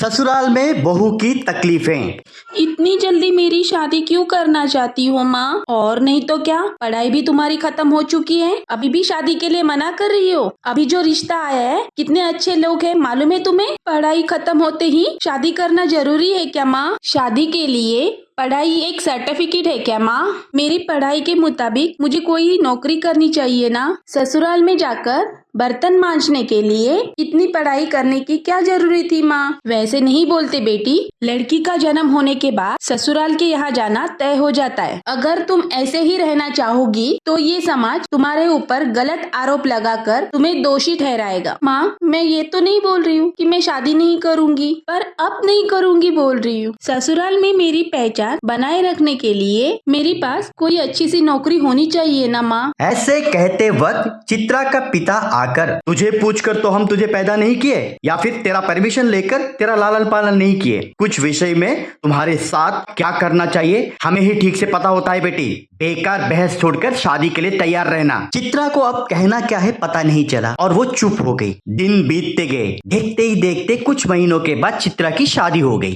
ससुराल में बहू की तकलीफें। इतनी जल्दी मेरी शादी क्यों करना चाहती हो माँ? और नहीं तो क्या, पढ़ाई भी तुम्हारी खत्म हो चुकी है, अभी भी शादी के लिए मना कर रही हो? अभी जो रिश्ता आया है कितने अच्छे लोग हैं मालूम है तुम्हें? पढ़ाई खत्म होते ही शादी करना जरूरी है क्या माँ? शादी के लिए पढ़ाई एक सर्टिफिकेट है क्या माँ? मेरी पढ़ाई के मुताबिक मुझे कोई नौकरी करनी चाहिए ना। ससुराल में जाकर बर्तन मांजने के लिए इतनी पढ़ाई करने की क्या जरूरी थी माँ? वैसे नहीं बोलते बेटी, लड़की का जन्म होने के बाद ससुराल के यहाँ जाना तय हो जाता है। अगर तुम ऐसे ही रहना चाहोगी तो ये समाज तुम्हारे ऊपर गलत आरोप लगाकर तुम्हें दोषी ठहराएगा। माँ, मैं ये तो नहीं बोल रही हूँ कि मैं शादी नहीं करूँगी, पर अब नहीं करूँगी बोल रही हूँ। ससुराल में मेरी पहचान बनाए रखने के लिए मेरे पास कोई अच्छी सी नौकरी होनी चाहिए ना माँ। ऐसे कहते वक्त चित्रा का पिता आकर, तुझे पूछकर तो हम तुझे पैदा नहीं किए या फिर तेरा परमिशन लेकर तेरा लालन पालन नहीं किए। कुछ विषय में तुम्हारे साथ क्या करना चाहिए हमें ही ठीक से पता होता है बेटी। बेकार बहस छोड़कर शादी के लिए तैयार रहना। चित्रा को अब कहना क्या है पता नहीं चला और वो चुप हो गई। दिन बीतते गए, देखते ही देखते कुछ महीनों के बाद चित्रा की शादी हो गई।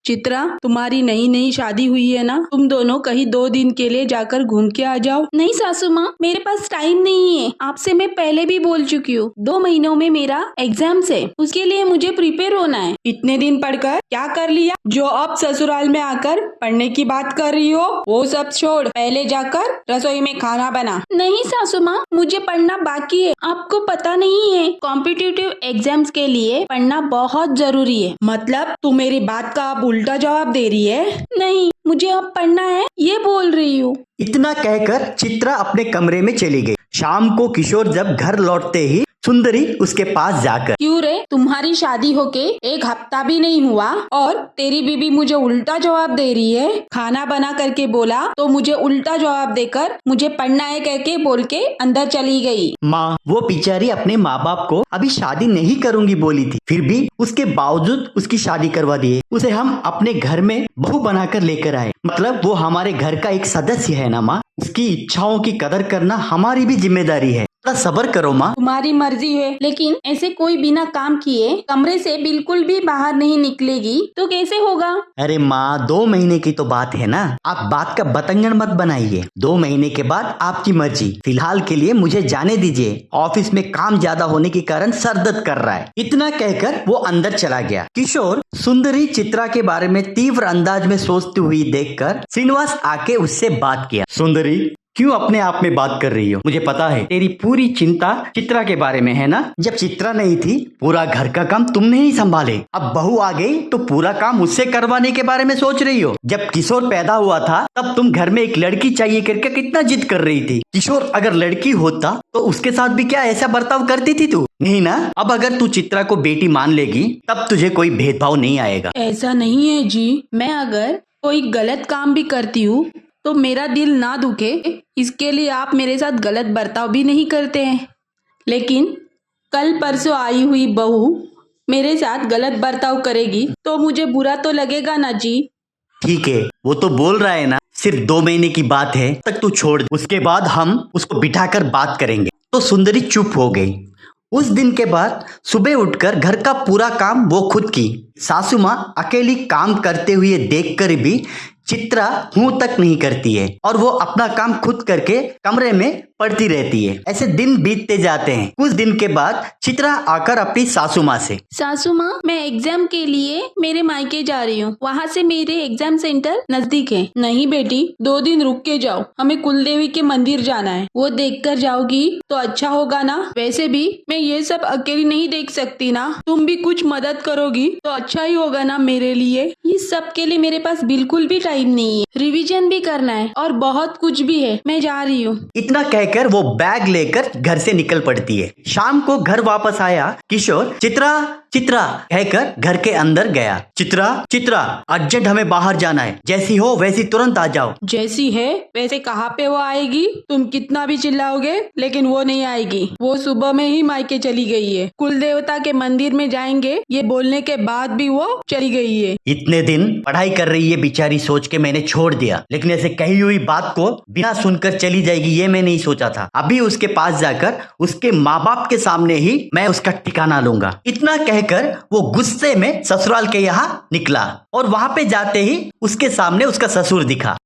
चित्रा, तुम्हारी नई नई शादी हुई है ना, तुम दोनों कहीं 2 दिन के लिए जाकर घूम के आ जाओ। नहीं सासू माँ, मेरे पास टाइम नहीं है, आपसे मैं पहले भी बोल चुकी हूँ। 2 महीनों में मेरा एग्जाम्स है, उसके लिए मुझे प्रिपेयर होना है। इतने दिन पढ़कर क्या कर लिया जो अब ससुराल में आकर पढ़ने की बात कर रही हो? वो सब छोड़, पहले जाकर रसोई में खाना बना। नहीं सासू माँ, मुझे पढ़ना बाकी है। आपको पता नहीं है, कॉम्पिटिटिव एग्जाम्स के लिए पढ़ना बहुत जरूरी है। मतलब तू मेरी बात का अब उल्टा जवाब दे रही है? नहीं, मुझे अब पढ़ना है ये बोल रही हूँ। इतना कहकर चित्रा अपने कमरे में चली गई। शाम को किशोर जब घर लौटते ही सुंदरी उसके पास जाकर, क्यों रे, तुम्हारी शादी होके 1 हफ्ता भी नहीं हुआ और तेरी बीबी मुझे उल्टा जवाब दे रही है। खाना बना करके बोला तो मुझे उल्टा जवाब देकर मुझे पढ़ना है कह के बोल के अंदर चली गई। माँ, वो बेचारी अपने माँ बाप को अभी शादी नहीं करूंगी बोली थी, फिर भी उसके बावजूद उसकी शादी करवा दिए। उसे हम अपने घर में बहू बनाकर लेकर आए, मतलब वो हमारे घर का एक सदस्य है ना माँ। उसकी इच्छाओं की कदर करना हमारी भी जिम्मेदारी है। थोड़ा सब्र करो माँ। तुम्हारी मर्जी है, लेकिन ऐसे कोई बिना काम किए कमरे से बिल्कुल भी बाहर नहीं निकलेगी तो कैसे होगा? अरे माँ, 2 महीने की तो बात है ना, आप बात का बतंगड़ मत बनाइए। 2 महीने के बाद आपकी मर्जी, फिलहाल के लिए मुझे जाने दीजिए। ऑफिस में काम ज्यादा होने के कारण सर दर्द कर रहा है। इतना कहकर वो अंदर चला गया। किशोर सुंदरी चित्रा के बारे में तीव्र अंदाज में सोचती हुई देखकर श्रीनिवास आके उससे बात किया। सुंदरी, क्यों अपने आप में बात कर रही हो? मुझे पता है तेरी पूरी चिंता चित्रा के बारे में है ना। जब चित्रा नहीं थी पूरा घर का काम तुमने ही संभाले, अब बहू आ गई तो पूरा काम उससे करवाने के बारे में सोच रही हो। जब किशोर पैदा हुआ था तब तुम घर में एक लड़की चाहिए करके कितना जिद कर रही थी। किशोर अगर लड़की होता तो उसके साथ भी क्या ऐसा बर्ताव करती थी तू? नहीं ना। अब अगर तू चित्रा को बेटी मान लेगी तब तुझे कोई भेदभाव नहीं आएगा। ऐसा नहीं है जी, मैं अगर कोई गलत काम भी करती हूँ तो मेरा दिल ना दुखे इसके लिए आप मेरे साथ गलत बर्ताव भी नहीं करते हैं, लेकिन कल परसों आई हुई बहू मेरे साथ गलत बर्ताव करेगी तो मुझे बुरा तो लगेगा ना जी। ठीक है, वो तो बोल रहा है ना, सिर्फ 2 महीने की बात है, तक तू छोड़, उसके बाद हम उसको बिठाकर बात करेंगे। तो सुंदरी चुप हो गई। उस दिन के बाद सुबह उठकर घर का पूरा काम वो खुद की। सासू माँ अकेली काम करते हुए देखकर भी चित्रा हूं तक नहीं करती है और वो अपना काम खुद करके कमरे में पढ़ती रहती है। ऐसे दिन बीतते जाते हैं। कुछ दिन के बाद चित्रा आकर अपनी सासू माँ से, सासू माँ, मैं एग्जाम के लिए मेरे मायके जा रही हूँ, वहाँ से मेरे एग्जाम सेंटर नजदीक है। नहीं बेटी, 2 दिन रुक के जाओ, हमें कुलदेवी के मंदिर जाना है, वो देख कर जाओगी तो अच्छा होगा ना। वैसे भी मैं ये सब अकेली नहीं देख सकती ना, तुम भी कुछ मदद करोगी तो अच्छा ही होगा ना मेरे लिए। इस सब के लिए मेरे पास बिल्कुल भी टाइम नहीं है, रिवीजन भी करना है और बहुत कुछ भी है, मैं जा रही हूँ। इतना कहकर वो बैग लेकर घर से निकल पड़ती है। शाम को घर वापस आया किशोर चित्रा चित्रा कहकर घर के अंदर गया। चित्रा चित्रा, अर्जेंट हमें बाहर जाना है, जैसी हो वैसी तुरंत आ जाओ। जैसी है वैसे कहाँ पे वो आएगी? तुम कितना भी चिल्लाओगे लेकिन वो नहीं आएगी। वो सुबह में ही मायके चली गई है, कुल देवता के मंदिर में जाएंगे ये बोलने के बाद भी वो चली गई है। इतने दिन पढ़ाई कर रही है बेचारी, सोच के मैंने छोड़ दिया, लेकिन ऐसे कही हुई बात को बिना सुनकर चली जाएगी ये मैं नहीं सोचा था। अभी उसके पास जाकर उसके माँ बाप के सामने ही मैं उसका ठिकाना लूंगा। इतना कह कहकर वो गुस्से में ससुराल के यहाँ निकला और वहां पे जाते ही उसके सामने उसका ससुर दिखा।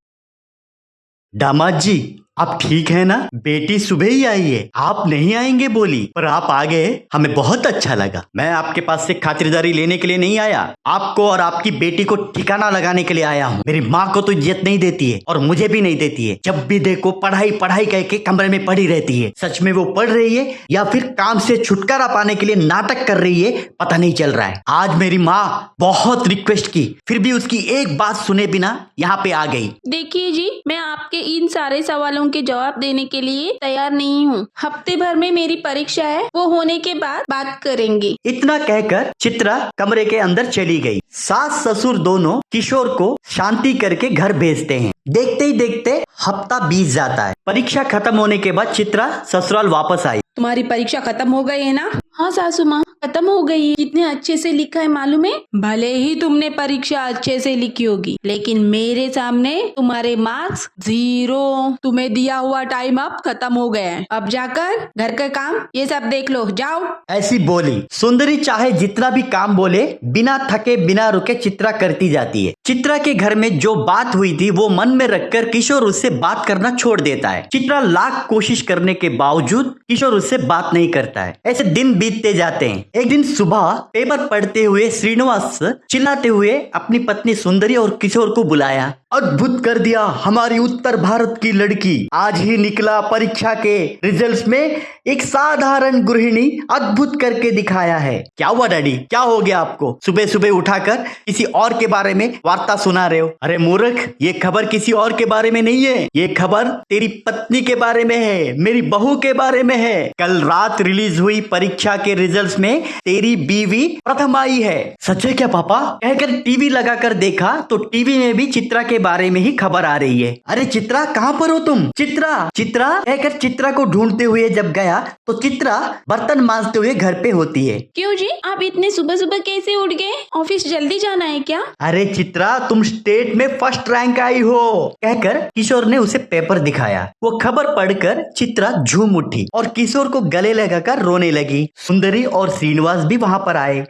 दामाद जी, आप ठीक है ना? बेटी सुबह ही आई है, आप नहीं आएंगे बोली, पर आप आ गए, हमें बहुत अच्छा लगा। मैं आपके पास से खातिरदारी लेने के लिए नहीं आया, आपको और आपकी बेटी को ठिकाना लगाने के लिए आया हूँ। मेरी माँ को तो इज्जत नहीं देती है और मुझे भी नहीं देती है। जब भी देखो पढ़ाई पढ़ाई कह के कमरे में पड़ी रहती है। सच में वो पढ़ रही है या फिर काम से छुटकारा पाने के लिए नाटक कर रही है, पता नहीं चल रहा है। आज मेरी माँ बहुत रिक्वेस्ट की, फिर भी उसकी एक बात सुने बिना यहाँ पे आ गई। देखिए जी, मैं आपके इन सारे सवालों के जवाब देने के लिए तैयार नहीं हूँ। हफ्ते भर में मेरी परीक्षा है, वो होने के बाद बात करेंगे। इतना कहकर चित्रा कमरे के अंदर चली गई। सास ससुर दोनों किशोर को शांति करके घर भेजते हैं। देखते ही देखते हफ्ता बीत जाता है। परीक्षा खत्म होने के बाद चित्रा ससुराल वापस आई। तुम्हारी परीक्षा खत्म हो गई है ना? हाँ सासू माँ, खत्म हो गई है। कितने अच्छे से लिखा है मालूम है? भले ही तुमने परीक्षा अच्छे से लिखी होगी, लेकिन मेरे सामने तुम्हारे मार्क्स 0। तुम्हें दिया हुआ टाइम अब खत्म हो गया है। अब जाकर घर का काम ये सब देख लो, जाओ। ऐसी बोली। सुंदरी चाहे जितना भी काम बोले, बिना थके बिना रुके चित्रा करती जाती है। चित्रा के घर में जो बात हुई थी वो मन में रखकर किशोर उससे बात करना छोड़ देता है। चित्रा लाख कोशिश करने के बावजूद किशोर उससे बात नहीं करता है। ऐसे दिन बीतते जाते हैं। एक दिन सुबह पेपर पढ़ते हुए श्रीनिवास चिल्लाते हुए अपनी पत्नी सुंदरी और किशोर को बुलाया। अद्भुत कर दिया हमारी उत्तर भारत की लड़की, आज ही निकला परीक्षा के रिजल्ट्स में एक साधारण गृहिणी अद्भुत करके दिखाया है। क्या हुआ डैडी, क्या हो गया आपको? सुबह सुबह उठाकर किसी और के बारे में वार्ता सुना रहे हो। अरे मूर्ख, ये खबर किसी और के बारे में नहीं है, ये खबर तेरी पत्नी के बारे में है, मेरी बहू के बारे में है। कल रात रिलीज हुई परीक्षा के रिजल्ट्स में तेरी बीवी प्रथम आई है। सच है क्या पापा? कहकर टीवी लगाकर देखा तो टीवी में भी चित्रा के बारे में ही खबर आ रही है। अरे चित्रा, कहाँ पर हो तुम? चित्रा चित्रा कहकर चित्रा को ढूंढते हुए जब गया तो चित्रा बर्तन मांजते हुए घर पे होती है। क्यों जी, आप इतने सुबह सुबह कैसे उठ गए? ऑफिस जल्दी जाना है क्या? अरे चित्रा, तुम स्टेट में फर्स्ट रैंक आई हो, कहकर किशोर ने उसे पेपर दिखाया। वो खबर पढ़कर चित्रा झूम उठी और किशोर को गले लगाकर रोने लगी। सुंदरी और श्रीनिवास भी वहाँ पर आए।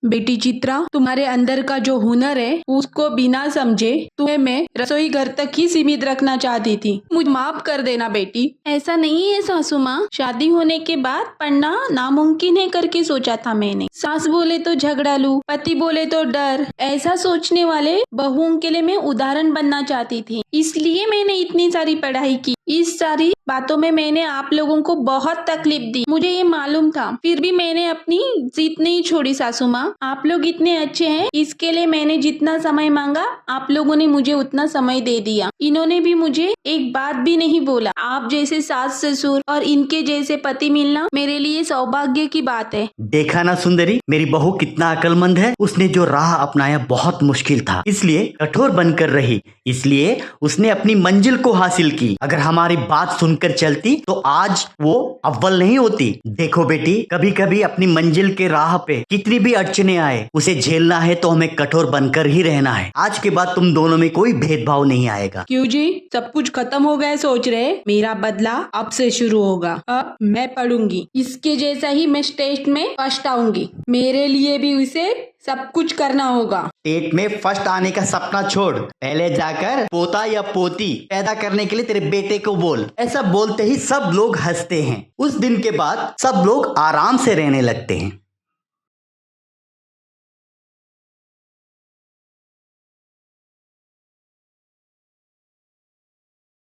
बेटी चित्रा, तुम्हारे अंदर का जो हुनर है उसको बिना समझे तुम्हें मैं रसोई घर तक ही सीमित रखना चाहती थी। मुझे माफ कर देना बेटी। ऐसा नहीं है सासू माँ, शादी होने के बाद पढ़ना नामुमकिन है करके सोचा था मैंने। सास बोले तो झगड़ालू, पति बोले तो डर, ऐसा सोचने वाले बहुओं के लिए मैं उदाहरण बनना चाहती थी। इसलिए मैंने इतनी सारी पढ़ाई की। इस सारी बातों में मैंने आप लोगों को बहुत तकलीफ दी, मुझे ये मालूम था, फिर भी मैंने अपनी जीत नहीं छोड़ी सासू माँ। आप लोग इतने अच्छे हैं, इसके लिए मैंने जितना समय मांगा आप लोगों ने मुझे उतना समय दे दिया। इन्होंने भी मुझे एक बात भी नहीं बोला। आप जैसे सास ससुर और इनके जैसे पति मिलना मेरे लिए सौभाग्य की बात है। देखा ना सुंदरी, मेरी बहू कितना अक्लमंद है। उसने जो राह अपनाया बहुत मुश्किल था, इसलिए कठोर बनकर रही, इसलिए उसने अपनी मंजिल को हासिल की। अगर हमारी बात सुनकर चलती तो आज वो अव्वल नहीं होती। देखो बेटी, कभी कभी अपनी मंजिल के राह पे कितनी भी अड़चने आए, उसे झेलना है तो हमें कठोर बनकर ही रहना है। आज के बाद तुम दोनों में कोई भेदभाव नहीं आएगा। क्यों जी, सब कुछ खत्म हो गया सोच रहे? मेरा बदला अब से शुरू होगा। अब मैं पढ़ूंगी, इसके जैसा ही मैं टेस्ट में फर्स्ट आऊंगी। मेरे लिए भी उसे सब कुछ करना होगा। टेट में फर्स्ट आने का सपना छोड़, पहले जाकर पोता या पोती पैदा करने के लिए तेरे बेटे को बोल। ऐसा बोलते ही सब लोग हंसते हैं। उस दिन के बाद सब लोग आराम से रहने लगते हैं।